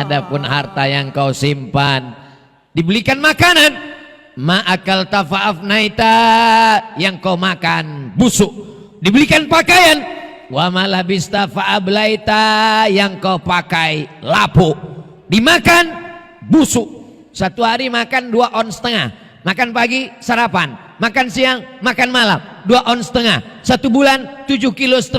Adapun harta yang kau simpan, dibelikan makanan, ma'akal tafa'afnaita, yang kau makan busuk. Dibelikan pakaian, wa malabista fa'ablaita, yang kau pakai lapuk. Dimakan busuk. Satu hari makan 2 ons setengah. Makan pagi sarapan, makan siang, makan malam 2 ons setengah. 1 bulan 7,5 kilo. 1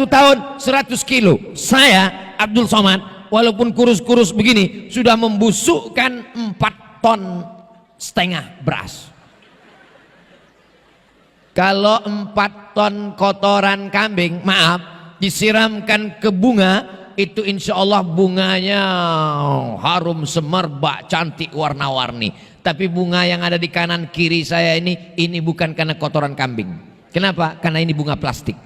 tahun 100 kilo. Saya Abdul Somad walaupun kurus-kurus begini sudah membusukkan 4,5 ton beras. Kalau 4 ton kotoran kambing, maaf, disiramkan ke bunga, itu insya Allah bunganya harum semerbak, cantik, warna-warni. Tapi bunga yang ada di kanan kiri saya ini bukan karena kotoran kambing. Kenapa? Karena ini bunga plastik.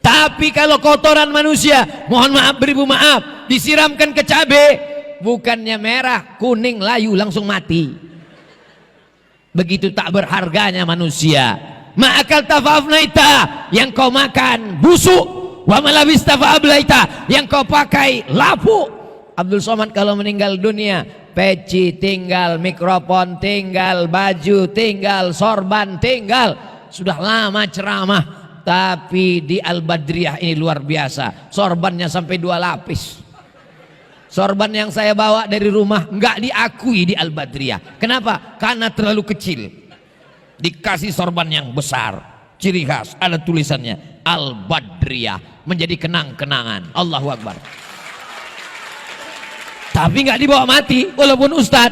Tapi kalau kotoran manusia, mohon maaf beribu maaf, disiramkan ke cabai, bukannya merah, kuning, layu, langsung mati. Begitu tak berharganya manusia. Ma'akal tafa'afnaita, yang kau makan busuk. Wa malabista fa'ablaita, yang kau pakai lapuk. Abdul Somad kalau meninggal dunia, peci tinggal, mikrofon tinggal, baju tinggal, sorban tinggal. Sudah lama ceramah, tapi di Al-Badriyah ini luar biasa. Sorbannya sampai 2 lapis. Sorban yang saya bawa dari rumah enggak diakui di Al-Badriyah. Kenapa? Karena terlalu kecil. Dikasih sorban yang besar, ciri khas, ada tulisannya Al-Badriyah, menjadi kenang-kenangan. Allahu Akbar. Tapi nggak dibawa mati walaupun ustad.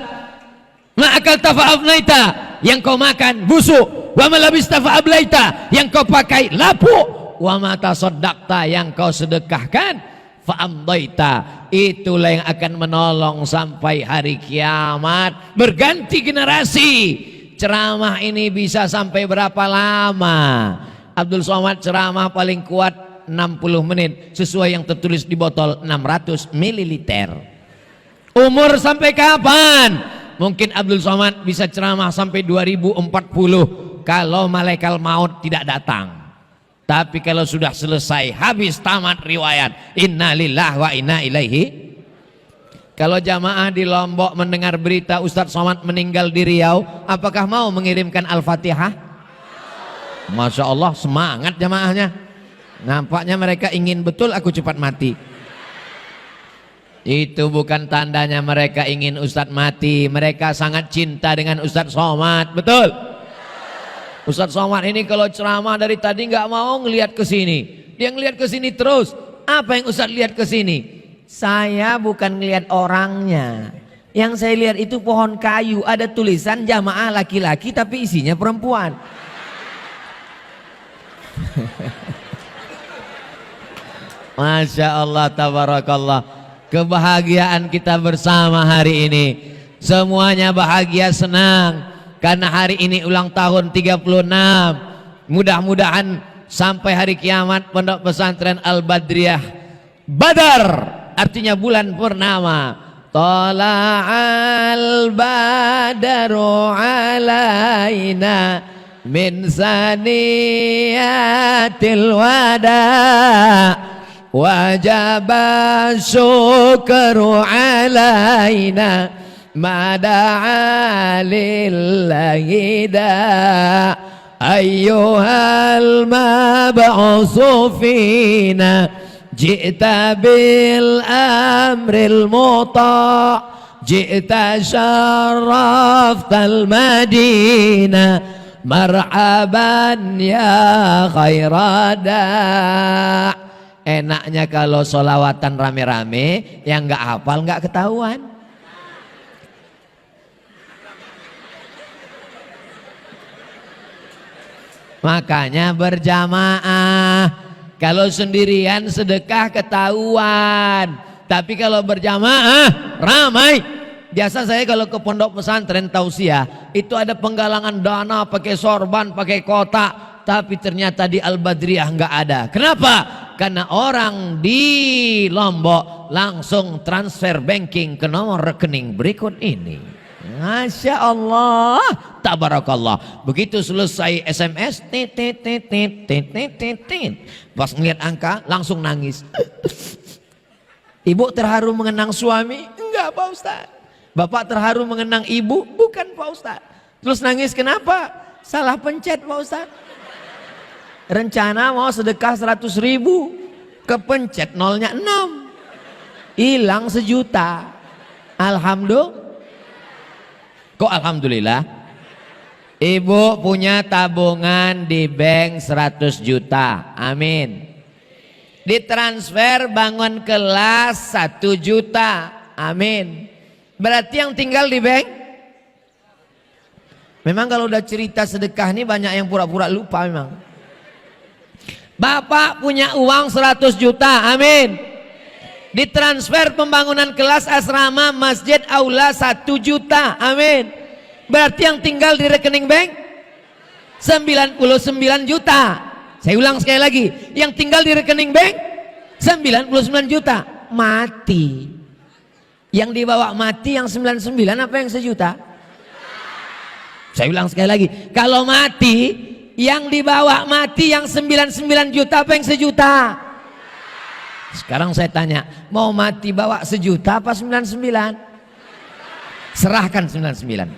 Ma'akal tafa'afnaita, yang kau makan busuk. Wa malabista fa'ablaita, yang kau pakai lapuk. Wa mata soddakta, yang kau sedekahkan, fa'amdaita, itulah yang akan menolong sampai hari kiamat. Berganti generasi. Ceramah ini bisa sampai berapa lama? Abdul Somad ceramah paling kuat 60 menit sesuai yang tertulis di botol 600 ml. Umur sampai kapan? Mungkin Abdul Somad bisa ceramah sampai 2040 kalau malaikat maut tidak datang. Tapi kalau sudah selesai, habis tamat riwayat, inna lillahi wa inna ilaihi. Kalau jamaah di Lombok mendengar berita Ustadz Somad meninggal di Riau, apakah mau mengirimkan Al-Fatihah? Masya Allah, semangat jamaahnya. Nampaknya mereka ingin betul aku cepat mati. Itu bukan tandanya mereka ingin Ustadz mati. Mereka sangat cinta dengan Ustadz Somad. Betul? Ustadz Somad ini kalau ceramah dari tadi nggak mau ngelihat ke sini. Dia ngelihat ke sini terus. Apa yang Ustadz lihat ke sini? Saya bukan ngelihat orangnya. Yang saya lihat itu pohon kayu, ada tulisan jamaah laki-laki tapi isinya perempuan. Masya Allah, tabarakallah. Kebahagiaan kita bersama hari ini. Semuanya bahagia, senang. Karena hari ini ulang tahun 36. Mudah-mudahan sampai hari kiamat Pondok Pesantren Al-Badriyah Badar, artinya bulan purnama. Tala'al badaru alaina min saniyatil wada' wajaba syukru alaina mada'a lillahi da' ayyuhal mab'usu fina ji'ta bil amril muta' ji'ta syarraftal madinah marhaban ya khairada. Enaknya kalau solawatan rame-rame, yang nggak hafal nggak ketahuan. Makanya berjamaah. Kalau sendirian sedekah ketahuan, tapi kalau berjamaah ramai. Biasa saya kalau ke pondok pesantren tausiah itu ada penggalangan dana pakai sorban, pakai kotak, tapi ternyata di Al-Badriyah nggak ada. Kenapa? Karena orang di Lombok langsung transfer banking ke nomor rekening berikut ini. Masya Allah, tabarakallah. Begitu selesai SMS, pas ngeliat angka langsung nangis. Ibu terharu mengenang suami? Enggak Pak Ustaz. Bapak terharu mengenang ibu? Bukan Pak Ustaz. Terus nangis kenapa? Salah pencet Pak Ustaz. Rencana mau sedekah 100.000, kepencet nolnya 6, hilang 1 juta. Alhamdulillah. Kok alhamdulillah? Ibu punya tabungan di bank 100 juta. Amin. Ditransfer bangun kelas 1 juta. Amin. Berarti yang tinggal di bank. Memang kalau udah cerita sedekah ini banyak yang pura-pura lupa memang. Bapak punya uang 100 juta. Amin. Ditransfer pembangunan kelas asrama, masjid, aula 1 juta. Amin. Berarti yang tinggal di rekening bank 99 juta. Saya ulang sekali lagi, yang tinggal di rekening bank 99 juta. Mati. Yang dibawa mati yang 99 apa yang 1 juta? Saya ulang sekali lagi, kalau mati yang dibawa mati yang 99 juta apa yang 1 juta? Sekarang saya tanya, mau mati bawa 1 juta apa 99? Serahkan 99.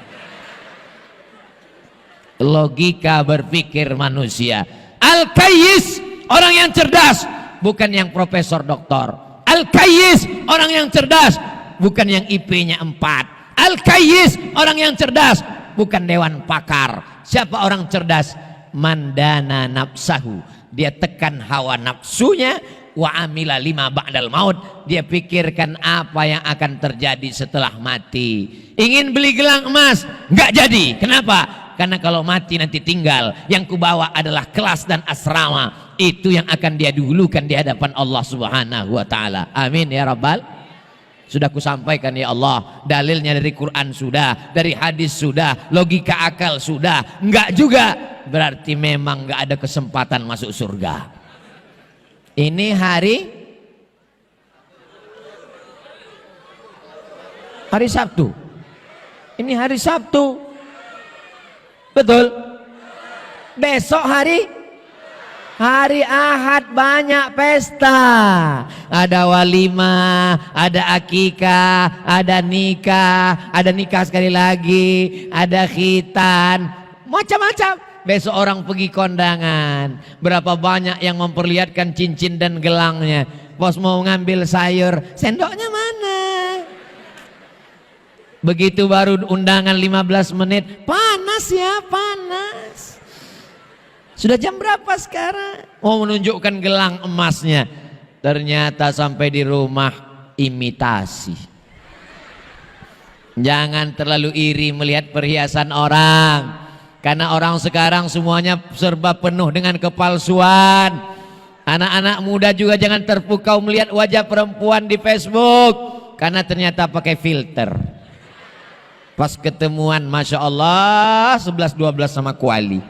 Logika berpikir manusia. Al-Kayyis, orang yang cerdas, bukan yang profesor doktor. Al-Kayyis, orang yang cerdas, bukan yang IP-nya 4. Al-Kayyis, orang yang cerdas, bukan dewan pakar. Siapa orang cerdas? Mandana nafsahu, dia tekan hawa nafsunya. Wa amila lima ba'dal maut, dia pikirkan apa yang akan terjadi setelah mati. Ingin beli gelang emas, nggak jadi. Kenapa? Karena kalau mati nanti tinggal, yang kubawa adalah kelas dan asrama. Itu yang akan dia dahulukan di hadapan Allah Subhanahu wa taala. Amin ya rabbal. Sudah kusampaikan ya Allah, dalilnya dari Quran sudah, dari hadis sudah, logika akal sudah. Enggak juga, berarti memang enggak ada kesempatan masuk surga. Ini hari Sabtu. Ini hari Sabtu. Betul. Besok hari Ahad banyak pesta. Ada walimah, ada akikah, ada nikah sekali lagi, ada khitan, macam-macam. Besok orang pergi kondangan. Berapa banyak yang memperlihatkan cincin dan gelangnya. Bos mau ngambil sayur, sendoknya mana? Begitu baru undangan 15 menit, panas ya, panas. Sudah jam berapa sekarang? Mau menunjukkan gelang emasnya. Ternyata sampai di rumah imitasi. Jangan terlalu iri melihat perhiasan orang. Karena orang sekarang semuanya serba penuh dengan kepalsuan. Anak-anak muda juga jangan terpukau melihat wajah perempuan di Facebook. Karena ternyata pakai filter. Pas ketemuan, Masya Allah, 11-12 sama kuali.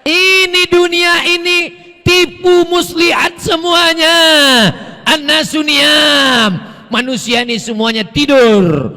Ini dunia ini tipu muslihat semuanya. An-nasuniam. Manusia ini semuanya tidur.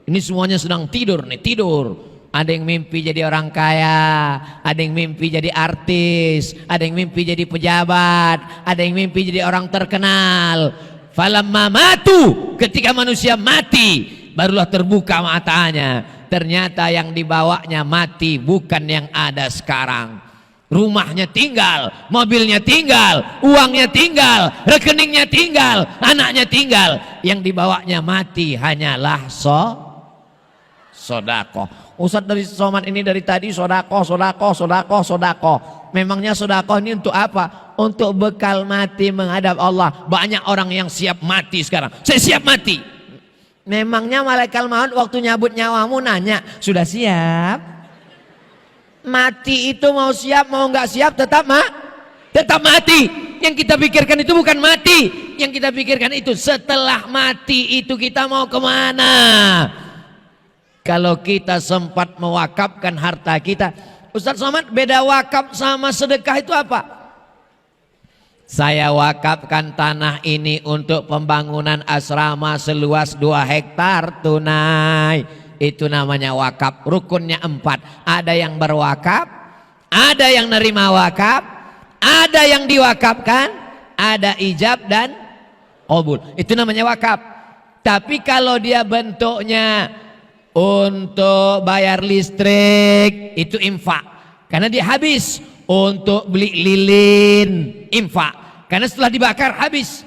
Ini semuanya sedang tidur nih, tidur. Ada yang mimpi jadi orang kaya, ada yang mimpi jadi artis, ada yang mimpi jadi pejabat, ada yang mimpi jadi orang terkenal. Falamma matu, ketika manusia mati, barulah terbuka matanya. Ternyata yang dibawanya mati, bukan yang ada sekarang. Rumahnya tinggal, mobilnya tinggal, uangnya tinggal, rekeningnya tinggal, anaknya tinggal. Yang dibawanya mati hanyalah sodako. Ustadz dari Somad ini dari tadi sodako. Memangnya sodako ini untuk apa? Untuk bekal mati menghadap Allah. Banyak orang yang siap mati sekarang. Saya siap mati. Memangnya malaikat maut waktu nyabut nyawamu nanya, sudah siap? Mati itu mau siap mau nggak siap tetap mati. Yang kita pikirkan itu bukan mati. Yang kita pikirkan itu setelah mati itu kita mau kemana? Kalau kita sempat mewakafkan harta kita, Ustadz Somad, beda wakaf sama sedekah itu apa? Saya wakafkan tanah ini untuk pembangunan asrama seluas 2 hektar tunai. Itu namanya wakaf. Rukunnya 4. Ada yang berwakaf, ada yang nerima wakaf, ada yang diwakafkan, ada ijab dan qabul. Itu namanya wakaf. Tapi kalau dia bentuknya untuk bayar listrik, itu infak. Karena dia habis. Untuk beli lilin, infak. Karena setelah dibakar habis.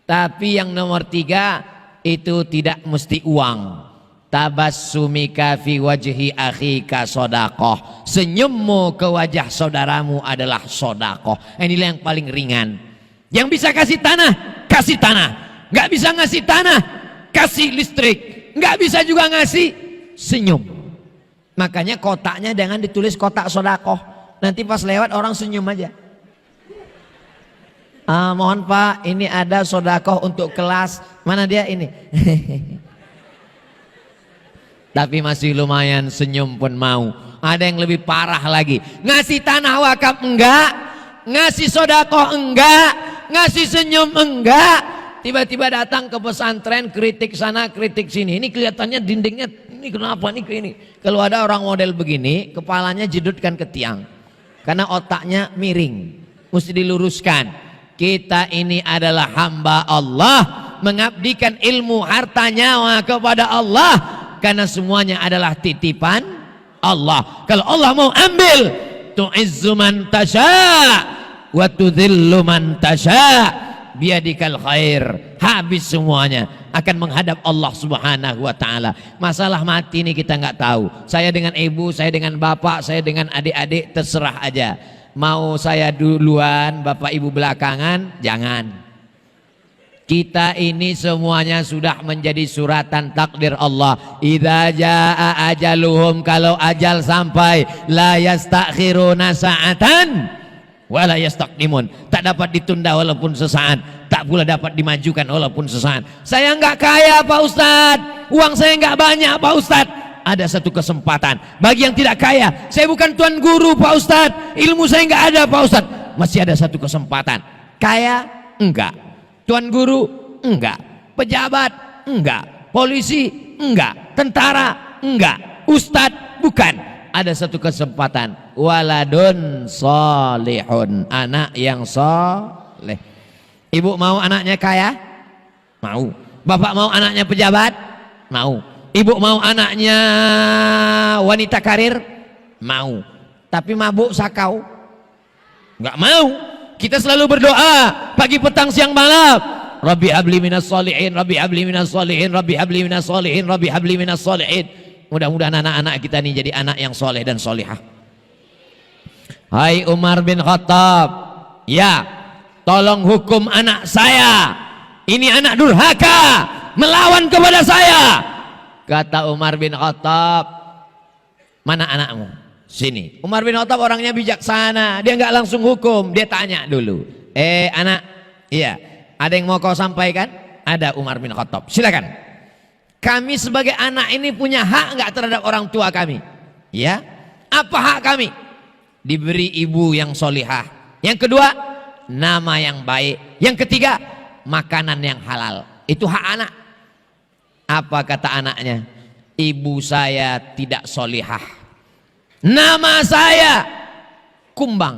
Tapi yang nomor 3 itu tidak mesti uang. Tabassumika fi wajhi akhika sedekah. Senyummu ke wajah saudaramu adalah sedekah. Inilah yang paling ringan. Yang bisa kasih tanah, kasih tanah. Nggak bisa ngasih tanah, kasih listrik. Nggak bisa juga ngasih senyum. Makanya kotaknya jangan ditulis kotak sedekah. Nanti pas lewat orang senyum aja. Mohon Pak, ini ada sedekah untuk kelas. Mana dia ini? Tapi masih lumayan, senyum pun mau. Ada yang lebih parah lagi. Ngasih tanah wakaf enggak, ngasih sedekah enggak, ngasih senyum enggak. Tiba-tiba datang ke pesantren, kritik sana, kritik sini. Ini kelihatannya dindingnya, ini kenapa nih ini? Kalau ada orang model begini, kepalanya jedutkan ke tiang. Karena otaknya miring, mesti diluruskan. Kita ini adalah hamba Allah, mengabdikan ilmu harta nyawa kepada Allah, karena semuanya adalah titipan Allah. Kalau Allah mau ambil, tu'izzu man tasya' wa tudhillu man tasya', biadikal khair. Habis semuanya, akan menghadap Allah Subhanahu wa ta'ala. Masalah mati ini kita nggak tahu. Saya dengan ibu, saya dengan bapak, saya dengan adik-adik, terserah aja. Mau saya duluan, bapak ibu belakangan, jangan. Kita ini semuanya sudah menjadi suratan takdir Allah. Idza jaa ajaluhum, kalau ajal sampai, la yastakhiruna sa'atan wala yastaqdimun. Tak dapat ditunda walaupun sesaat, tak pula dapat dimajukan walaupun sesaat. Saya enggak kaya Pak Ustadz, uang saya enggak banyak Pak Ustadz. Ada satu kesempatan bagi yang tidak kaya. Saya bukan tuan guru Pak Ustadz, ilmu saya enggak ada Pak Ustadz. Masih ada satu kesempatan. Kaya enggak, tuan guru enggak, pejabat enggak, polisi enggak, tentara enggak, ustadz bukan. Ada satu kesempatan, waladun solihun, anak yang soleh. Ibu mau anaknya kaya? Mau. Bapak mau anaknya pejabat? Mau. Ibu mau anaknya wanita karir? Mau. Tapi mabuk sakau? Enggak mau. Kita selalu berdoa pagi petang siang malam. Rabbi habli minas solihin, Rabbi habli minas solihin, Rabbi habli minas solihin, Rabbi habli minas solihin. Mudah-mudahan anak-anak kita ini jadi anak yang soleh dan solihah. Hai Umar bin Khattab, ya, tolong hukum anak saya. Ini anak durhaka, melawan kepada saya. Kata Umar bin Khattab, mana anakmu? Sini. Umar bin Khattab orangnya bijaksana, dia nggak langsung hukum, dia tanya dulu. Anak, iya, ada yang mau kau sampaikan? Ada Umar bin Khattab, silakan. Kami sebagai anak ini punya hak nggak terhadap orang tua kami? Ya, apa hak kami? Diberi ibu yang solihah. Yang kedua, nama yang baik. Yang ketiga, makanan yang halal. Itu hak anak. Apa kata anaknya? Ibu saya tidak solihah. Nama saya kumbang.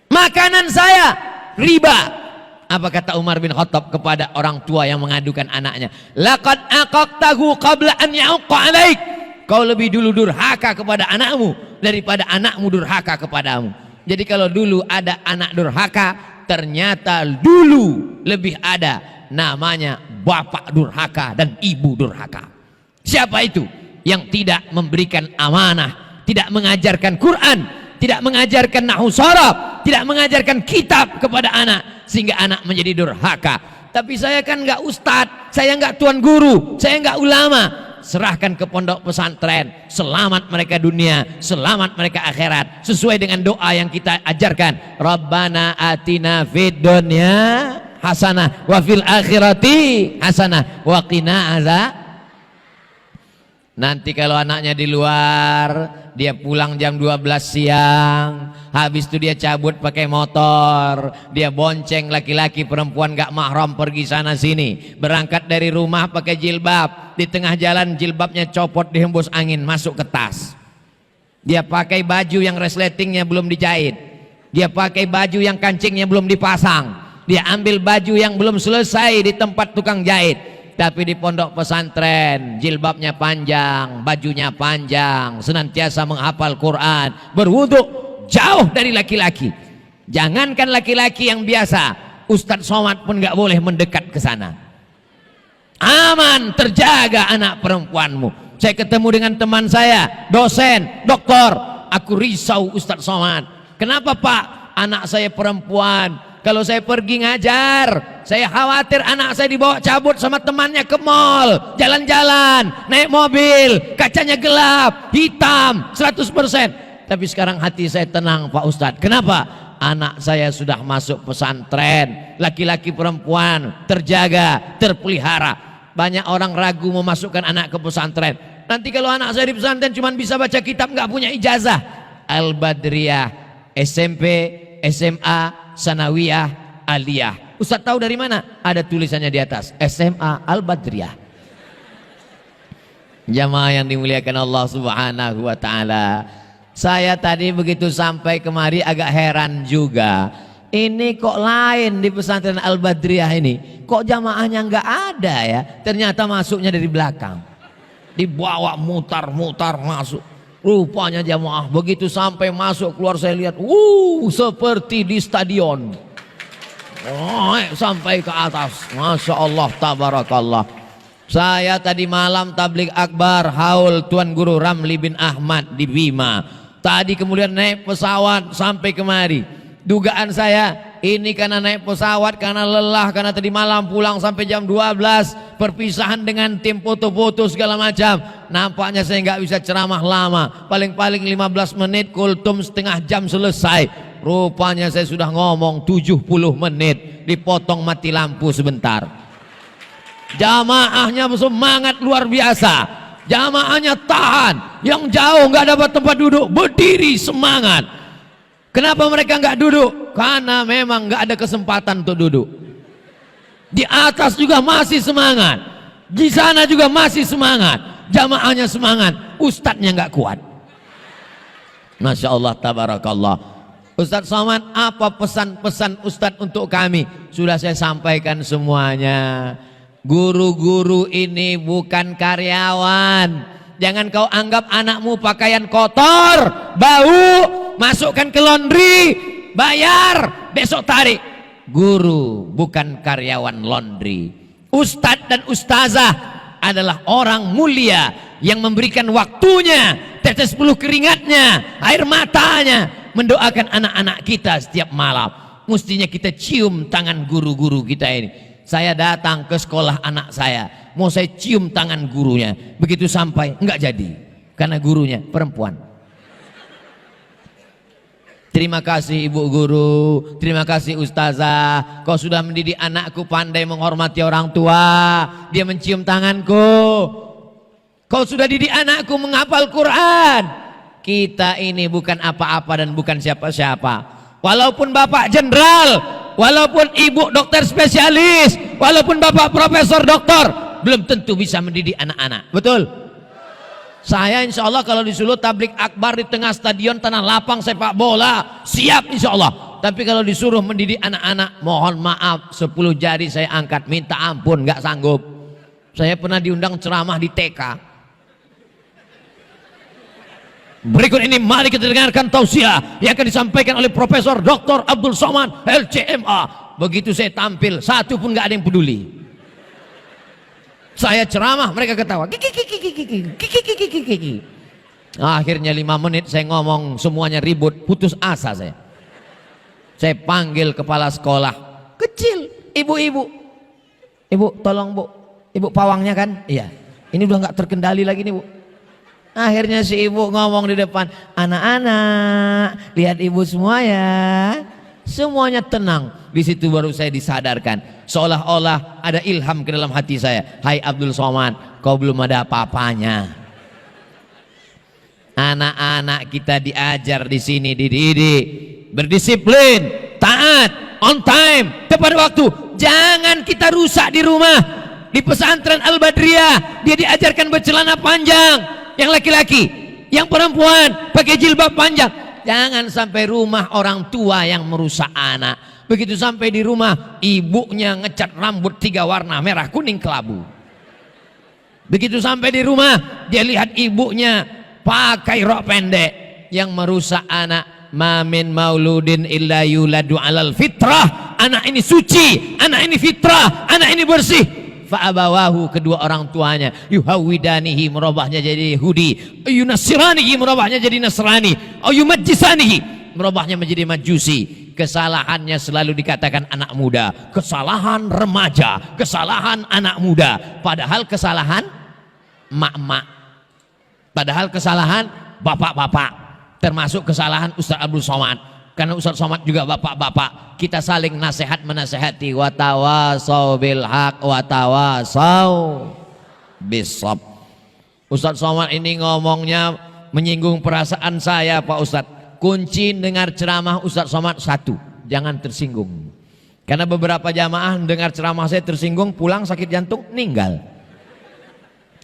Makanan saya riba. Apa kata Umar bin Khattab kepada orang tua yang mengadukan anaknya? Laqad aqaqtahu qabla an ya'uqqa 'alaik. Kau lebih dulu durhaka kepada anakmu daripada anakmu durhaka kepadamu. Jadi kalau dulu ada anak durhaka, ternyata dulu lebih ada namanya bapak durhaka dan ibu durhaka. Siapa itu? Yang tidak memberikan amanah, tidak mengajarkan Quran, tidak mengajarkan nahwu sharaf, tidak mengajarkan kitab kepada anak, sehingga anak menjadi durhaka. Tapi saya kan nggak ustadz, saya nggak tuan guru, saya nggak ulama. Serahkan ke pondok pesantren, selamat mereka dunia, selamat mereka akhirat, sesuai dengan doa yang kita ajarkan. Rabbana atina fid dunya hasanah wa fil akhirati hasanah wa qina azab. Nanti kalau anaknya di luar, dia pulang jam 12 siang, habis itu dia cabut pakai motor, dia bonceng laki-laki perempuan gak mahram pergi sana sini, berangkat dari rumah pakai jilbab, di tengah jalan jilbabnya copot dihembus angin masuk ke tas. Dia pakai baju yang resletingnya belum dijahit, dia pakai baju yang kancingnya belum dipasang, Dia ambil baju yang belum selesai di tempat tukang jahit, tapi di pondok pesantren jilbabnya panjang, bajunya panjang, senantiasa menghafal Quran, berwudu, jauh dari laki-laki. Jangankan laki-laki yang biasa, Ustadz Somad pun gak boleh mendekat ke sana. Aman, terjaga anak perempuanmu. Saya ketemu dengan teman saya, dosen, doktor. Aku risau Ustadz Somad. Kenapa Pak? Anak saya perempuan. Kalau saya pergi ngajar, saya khawatir anak saya dibawa cabut sama temannya ke mall, jalan-jalan, naik mobil, kacanya gelap, hitam, 100%. Tapi sekarang hati saya tenang Pak Ustadz. Kenapa? Anak saya sudah masuk pesantren, laki-laki perempuan, terjaga, terpelihara. Banyak orang ragu memasukkan anak ke pesantren. Nanti kalau anak saya di pesantren cuma bisa baca kitab, nggak punya ijazah. Al-Badriyah, SMP, SMA, Sanawiyah, Aliyah. Ustaz tahu dari mana? Ada tulisannya di atas, SMA Al-Badriyah. Jamaah yang dimuliakan Allah Subhanahu wa taala. Saya tadi begitu sampai kemari agak heran juga. Ini kok lain di pesantren Al-Badriyah ini? Kok jamaahnya nggak ada ya? Ternyata masuknya dari belakang. Dibawa mutar-mutar masuk. Rupanya jamaah begitu sampai masuk keluar saya lihat, seperti di stadion. Sampai ke atas. Masya Allah, tabarakallah. Saya tadi malam tabligh akbar haul Tuan Guru Ramli bin Ahmad di Bima. Tadi kemudian naik pesawat sampai kemari. Dugaan saya ini karena naik pesawat, karena lelah, karena tadi malam pulang sampai jam 12, perpisahan dengan tim foto-foto segala macam. Nampaknya saya nggak bisa ceramah lama, paling-paling 15 menit, kultum setengah jam selesai. Rupanya saya sudah ngomong 70 menit, dipotong mati lampu sebentar. Jamaahnya semangat luar biasa, jamaahnya tahan, yang jauh nggak dapat tempat duduk berdiri semangat. Kenapa mereka nggak duduk? Karena memang nggak ada kesempatan untuk duduk. Di atas juga masih semangat, di sana juga masih semangat, jamaahnya semangat, ustadznya nggak kuat. Masya Allah, tabarakallah. Ustadz Somad, apa pesan-pesan Ustadz untuk kami? Sudah saya sampaikan semuanya. Guru-guru ini bukan karyawan. Jangan kau anggap anakmu pakaian kotor, bau, masukkan ke laundry, bayar, besok tarik. Guru bukan karyawan laundry. Ustadz dan ustazah adalah orang mulia yang memberikan waktunya, tetes peluh keringatnya, air matanya, mendoakan anak-anak kita setiap malam. Mestinya kita cium tangan guru-guru kita ini. Saya datang ke sekolah anak saya, mau saya cium tangan gurunya, begitu sampai enggak jadi karena gurunya perempuan. Terima kasih ibu guru, terima kasih ustazah, kau sudah mendidik anakku pandai menghormati orang tua, dia mencium tanganku. Kau sudah didik anakku menghafal Quran. Kita ini bukan apa-apa dan bukan siapa-siapa. Walaupun bapak jenderal, walaupun ibu dokter spesialis, walaupun bapak profesor doktor, belum tentu bisa mendidik anak-anak. Betul? Saya insya Allah kalau disuruh tabligh akbar di tengah stadion tanah lapang sepak bola, siap insya Allah. Tapi kalau disuruh mendidik anak-anak, mohon maaf, 10 jari saya angkat, minta ampun, nggak sanggup. Saya pernah diundang ceramah di TK. Berikut ini mari kita dengarkan tausiah yang akan disampaikan oleh Profesor Dr. Abdul Somad LCMA. Begitu saya tampil, satu pun nggak ada yang peduli. Saya ceramah, mereka ketawa. Akhirnya 5 menit saya ngomong, semuanya ribut, putus asa saya. Saya panggil kepala sekolah kecil, ibu-ibu. Ibu, tolong bu, ibu pawangnya kan? Iya. Ini udah nggak terkendali lagi nih bu. Akhirnya si ibu ngomong di depan, anak-anak lihat ibu semua ya. Semuanya tenang. Di situ baru saya disadarkan, seolah-olah ada ilham ke dalam hati saya. Hai Abdul Somad, kau belum ada apa-apanya. Anak-anak kita diajar di sini, dididik, berdisiplin, taat, on time, tepat waktu. Jangan kita rusak di rumah. Di pesantren Al-Badriyah dia diajarkan bercelana panjang. Yang laki-laki, yang perempuan pakai jilbab panjang. Jangan sampai rumah orang tua yang merusak anak. Begitu sampai di rumah, ibunya ngecat rambut 3 warna, merah, kuning, kelabu. Begitu sampai di rumah, dia lihat ibunya pakai rok pendek yang merusak anak. Mamin mauludin illa yuladu alal fitrah. Anak ini suci, anak ini fitrah, anak ini bersih. Fa'abawahu, kedua orang tuanya, yuhawidanihi, merubahnya jadi Yahudi, yunasiranihi, merubahnya jadi Nasrani, yumajjisanihi, merubahnya menjadi Majusi. Kesalahannya selalu dikatakan anak muda, kesalahan remaja, kesalahan anak muda, padahal kesalahan mak-mak, padahal kesalahan bapak-bapak, termasuk kesalahan Ustaz Abdul Somad, karena Ustaz Somad juga bapak-bapak. Kita saling nasihat menasehati, watawasau bil haq watawasau bisab. Ustaz Somad ini ngomongnya menyinggung perasaan saya, Pak Ustaz. Kunci dengar ceramah Ustaz Somad satu, jangan tersinggung. Karena beberapa jamaah dengar ceramah saya tersinggung, pulang sakit jantung, meninggal.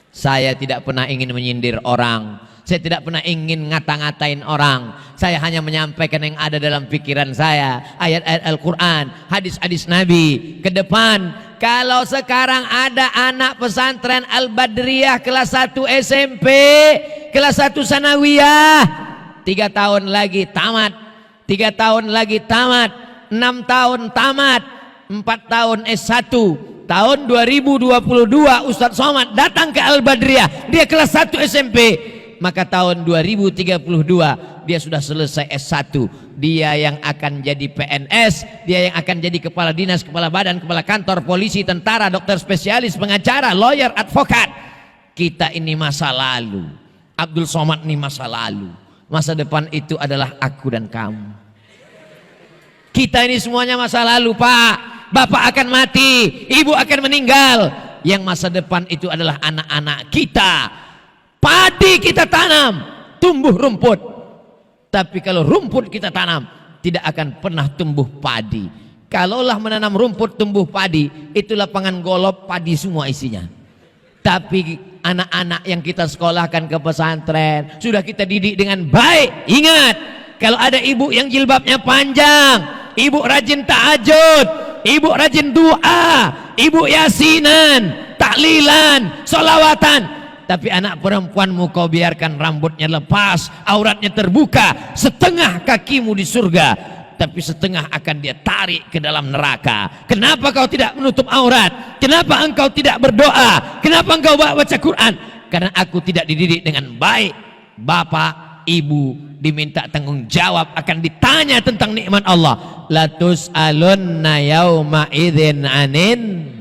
Saya tidak pernah ingin menyindir orang, saya tidak pernah ingin ngata-ngatain orang. Saya hanya menyampaikan yang ada dalam pikiran saya, ayat-ayat Al-Quran, hadis-hadis Nabi. Ke depan, kalau sekarang ada anak pesantren Al-Badriyah kelas 1 SMP, kelas 1 Sanawiyah, 3 tahun lagi tamat, 3 tahun lagi tamat, 6 tahun tamat, 4 tahun S1. Tahun 2022 Ustaz Somad datang ke Al-Badriyah, dia kelas 1 SMP. Maka tahun 2032 dia sudah selesai S1. Dia yang akan jadi PNS, dia yang akan jadi kepala dinas, kepala badan, kepala kantor, polisi, tentara, dokter spesialis, pengacara, lawyer, advokat. Kita ini masa lalu, Abdul Somad ini masa lalu. Masa depan itu adalah aku dan kamu. Kita ini semuanya masa lalu, Pak. Bapak akan mati, ibu akan meninggal. Yang masa depan itu adalah anak-anak kita. Padi kita tanam, tumbuh rumput. Tapi kalau rumput kita tanam, tidak akan pernah tumbuh padi. Kalaulah menanam rumput tumbuh padi, itu lapangan golf padi semua isinya. Tapi anak-anak yang kita sekolahkan ke pesantren, sudah kita didik dengan baik. Ingat, kalau ada ibu yang jilbabnya panjang, ibu rajin tahajud, ibu rajin doa, ibu yasinan, taklilan, sholawatan. Tapi anak perempuanmu kau biarkan rambutnya lepas, auratnya terbuka, setengah kakimu di surga, tapi setengah akan dia tarik ke dalam neraka. Kenapa kau tidak menutup aurat? Kenapa engkau tidak berdoa? Kenapa engkau baca Quran? Karena aku tidak dididik dengan baik. Bapak, ibu diminta tanggung jawab, akan ditanya tentang nikmat Allah. Latus alunna yauma idzin anin.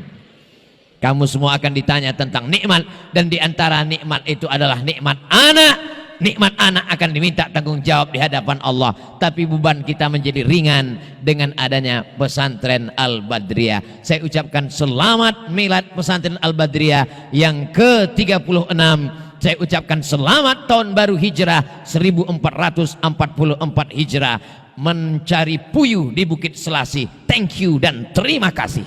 Kamu semua akan ditanya tentang nikmat, dan diantara nikmat itu adalah nikmat anak. Nikmat anak akan diminta tanggung jawab di hadapan Allah. Tapi beban kita menjadi ringan dengan adanya pesantren Al-Badriyah. Saya ucapkan selamat milad pesantren Al-Badriyah yang ke-36. Saya ucapkan selamat tahun baru Hijrah 1444 Hijrah, mencari puyuh di Bukit Selasih. Thank you dan terima kasih.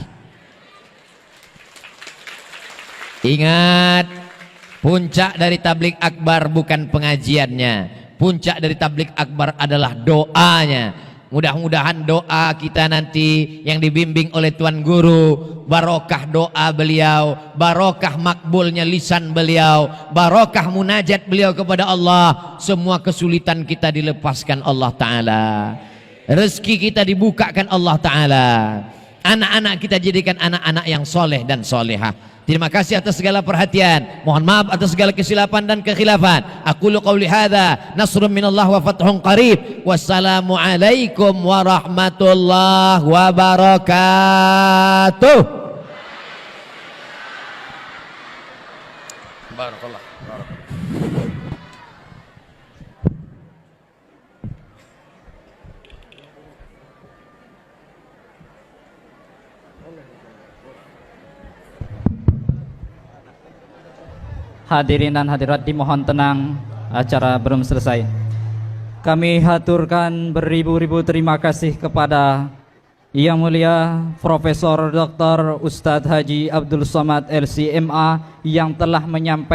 Ingat, puncak dari tablik akbar bukan pengajiannya. Puncak dari tablik akbar adalah doanya. Mudah-mudahan doa kita nanti yang dibimbing oleh Tuan Guru, barokah doa beliau, barokah makbulnya lisan beliau, barokah munajat beliau kepada Allah. Semua kesulitan kita dilepaskan Allah Ta'ala, rezeki kita dibukakan Allah Ta'ala, anak-anak kita jadikan anak-anak yang soleh dan solehah. Terima kasih atas segala perhatian. Mohon maaf atas segala kesilapan dan kekhilafan. Aqulu qawli hadza, nasrun minallah wa fathun qarib. Wassalamu alaikum warahmatullahi wabarakatuh. Barakallah. Hadirin dan hadirat dimohon tenang, acara belum selesai. Kami haturkan beribu-ribu terima kasih kepada Yang Mulia Profesor Dr. Ustadz Haji Abdul Somad LCMA yang telah menyampaikan